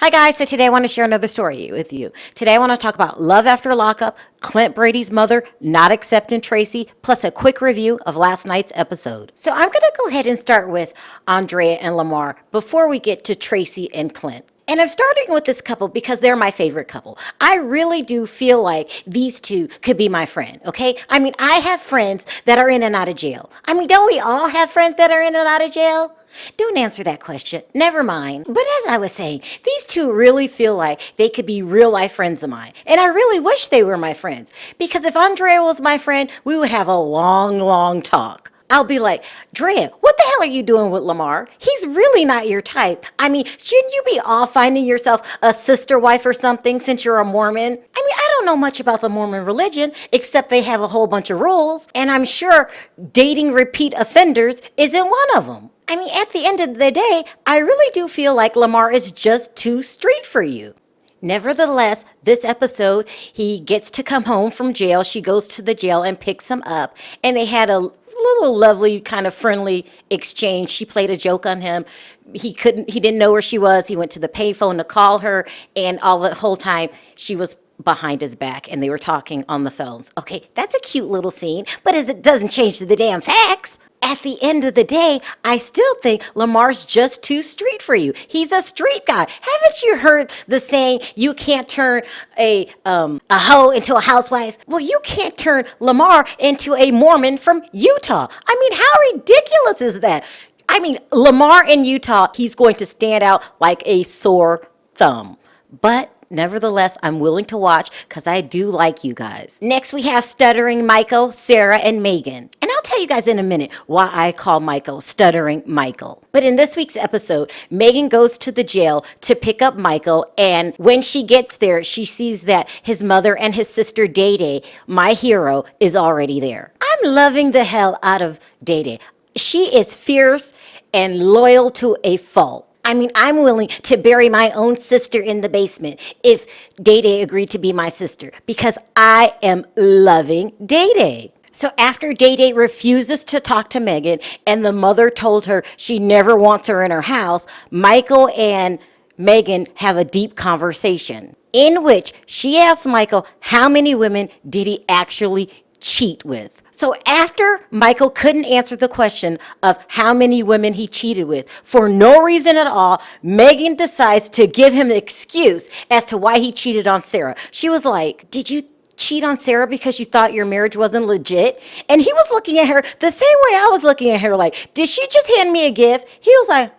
Hi guys, so today I want to share another story with you. Today I want to talk about Love After Lockup, Clint Brady's mother not accepting Tracie, plus a quick review of last night's episode. So I'm going to go ahead and start with Andrea and Lamar before we get to Tracie and Clint. And I'm starting with this couple because they're my favorite couple. I really do feel like these two could be my friend, okay? I mean, I have friends that are in and out of jail. I mean, don't we all have friends that are in and out of jail? Don't answer that question. Never mind. But as I was saying, these two really feel like they could be real life friends of mine. And I really wish they were my friends. Because if Andrea was my friend, we would have a long talk. I'll be like, Drea, what the hell are you doing with Lamar? He's really not your type. I mean, shouldn't you be all finding yourself a sister wife or something since you're a Mormon? I mean, I don't know much about the Mormon religion, except they have a whole bunch of rules. And I'm sure dating repeat offenders isn't one of them. I mean, at the end of the day, I really do feel like Lamar is just too street for you. Nevertheless, this episode, he gets to come home from jail. She goes to the jail and picks him up. And they had a little lovely kind of friendly exchange. She played a joke on him. He didn't know where she was. He went to the payphone to call her. And all the whole time she was behind his back and they were talking on the phones. Okay, that's a cute little scene, but it doesn't change the damn facts. At the end of the day, I still think Lamar's just too street for you. He's a street guy. Haven't you heard the saying, you can't turn a hoe into a housewife? Well, you can't turn Lamar into a Mormon from Utah. I mean, how ridiculous is that? I mean, Lamar in Utah, he's going to stand out like a sore thumb. But nevertheless, I'm willing to watch because I do like you guys. Next, we have Stuttering Michael, Sarah, and Megan. And I'll tell you guys in a minute why I call Michael Stuttering Michael. But in this week's episode, Megan goes to the jail to pick up Michael. And when she gets there, she sees that his mother and his sister Day Day, my hero, is already there. I'm loving the hell out of Day Day. She is fierce and loyal to a fault. I mean, I'm willing to bury my own sister in the basement if Day Day agreed to be my sister because I am loving Day Day. So after Day Day refuses to talk to Megan and the mother told her she never wants her in her house, Michael and Megan have a deep conversation in which she asks Michael how many women did he actually cheat with. So after Michael couldn't answer the question of how many women he cheated with, for no reason at all, Megan decides to give him an excuse as to why he cheated on Sarah. She was like, did you cheat on Sarah because you thought your marriage wasn't legit? And he was looking at her the same way I was looking at her, like, did she just hand me a gift? He was like,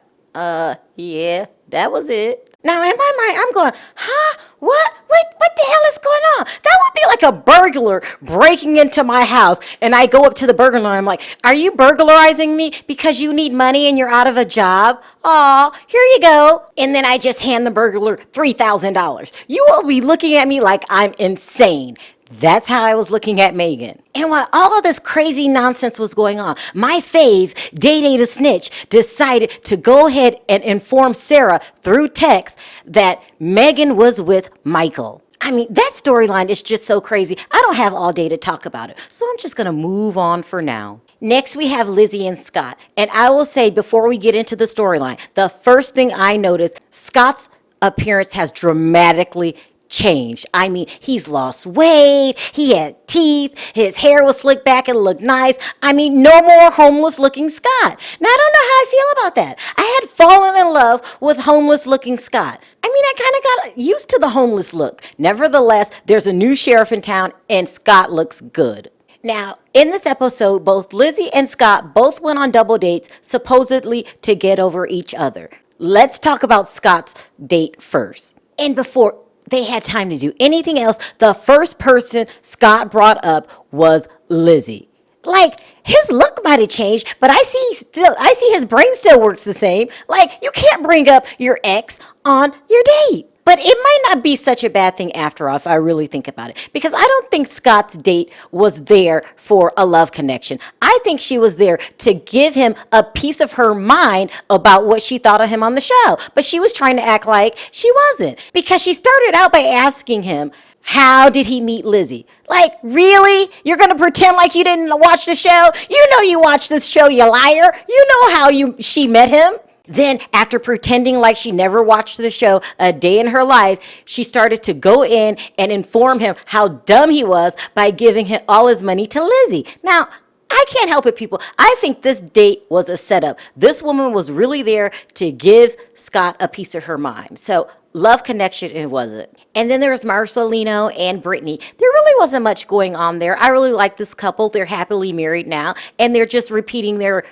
yeah, that was it. Now, in my mind, I'm going, huh? What the hell is going on? That would be like a burglar breaking into my house. And I go up to the burglar and I'm like, are you burglarizing me because you need money and you're out of a job? Aw, here you go. And then I just hand the burglar $3,000. You will be looking at me like I'm insane. That's how I was looking at Megan. And while all of this crazy nonsense was going on, my fave, Day Day the Snitch, decided to go ahead and inform Sarah through text that Megan was with Michael. I mean, that storyline is just so crazy. I don't have all day to talk about it, so I'm just going to move on for now. Next, we have Lizzie and Scott. And I will say, before we get into the storyline, the first thing I noticed, Scott's appearance has dramatically changed. I mean, he's lost weight, he had teeth, his hair was slicked back and looked nice. I mean, no more homeless looking Scott. Now, I don't know how I feel about that. I had fallen in love with homeless looking Scott. I mean, I kind of got used to the homeless look. Nevertheless, there's a new sheriff in town and Scott looks good. Now, in this episode, both Lizzie and Scott both went on double dates, supposedly to get over each other. Let's talk about Scott's date first. And before they had time to do anything else, the first person Scott brought up was Lizzie. Like, his look might have changed, but I see his brain still works the same. Like, you can't bring up your ex on your date. But it might not be such a bad thing after all, if I really think about it. Because I don't think Scott's date was there for a love connection. I think she was there to give him a piece of her mind about what she thought of him on the show. But she was trying to act like she wasn't. Because she started out by asking him, how did he meet Lizzie? Like, really? You're going to pretend like you didn't watch the show? You know you watched this show, you liar. You know how she met him. Then, after pretending like she never watched the show a day in her life, she started to go in and inform him how dumb he was by giving him all his money to Lizzie. Now, I can't help it, people. I think this date was a setup. This woman was really there to give Scott a piece of her mind. So, love connection, it wasn't. And then there's Marcelino and Brittany. There really wasn't much going on there. I really like this couple. They're happily married now, and they're just repeating their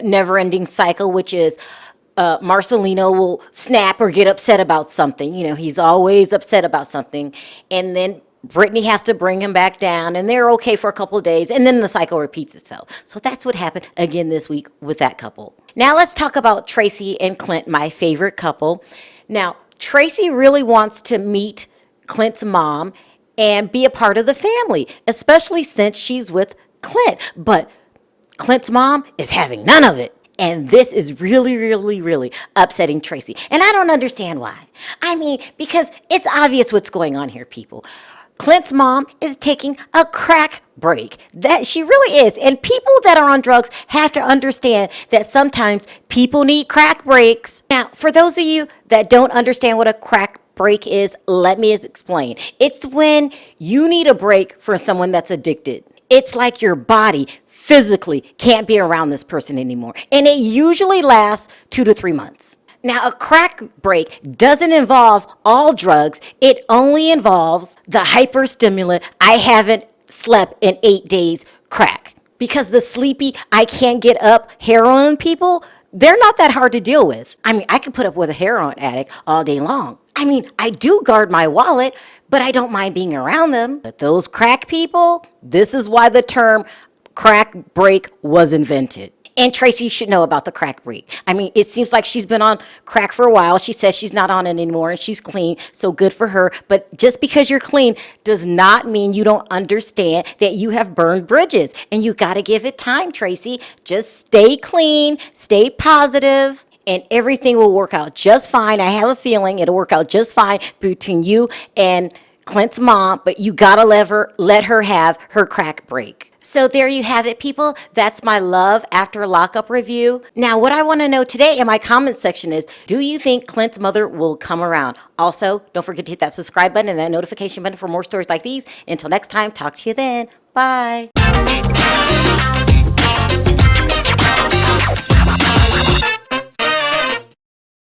never-ending cycle, which is Marcelino will snap or get upset about something. You know, he's always upset about something. And then Brittany has to bring him back down, and they're okay for a couple of days, and then the cycle repeats itself. So that's what happened again this week with that couple. Now let's talk about Tracie and Clint, my favorite couple. Now, Tracie really wants to meet Clint's mom and be a part of the family, especially since she's with Clint. But Clint's mom is having none of it. And this is really, really, really upsetting Tracie. And I don't understand why. I mean, because it's obvious what's going on here, people. Clint's mom is taking a crack break. That she really is. And people that are on drugs have to understand that sometimes people need crack breaks. Now, for those of you that don't understand what a crack break is, let me explain. It's when you need a break for someone that's addicted. It's like your body physically can't be around this person anymore. And it usually lasts 2 to 3 months. Now, a crack break doesn't involve all drugs. It only involves the hyperstimulant, I haven't slept in 8 days crack. Because the sleepy, I can't get up heroin people, they're not that hard to deal with. I mean, I can put up with a heroin addict all day long. I mean, I do guard my wallet, but I don't mind being around them. But those crack people, this is why the term crack break was invented. And Tracie should know about the crack break. I mean, it seems like she's been on crack for a while. She says she's not on it anymore and she's clean, so good for her. But just because you're clean does not mean you don't understand that you have burned bridges. And you got to give it time, Tracie. Just stay clean, stay positive, and everything will work out just fine. I have a feeling it'll work out just fine between you and Clint's mom, but you got to let her have her crack break. So there you have it, people. That's my Love After Lockup review. Now, what I want to know today in my comment section is, do you think Clint's mother will come around? Also, don't forget to hit that subscribe button and that notification button for more stories like these. Until next time, talk to you then. Bye.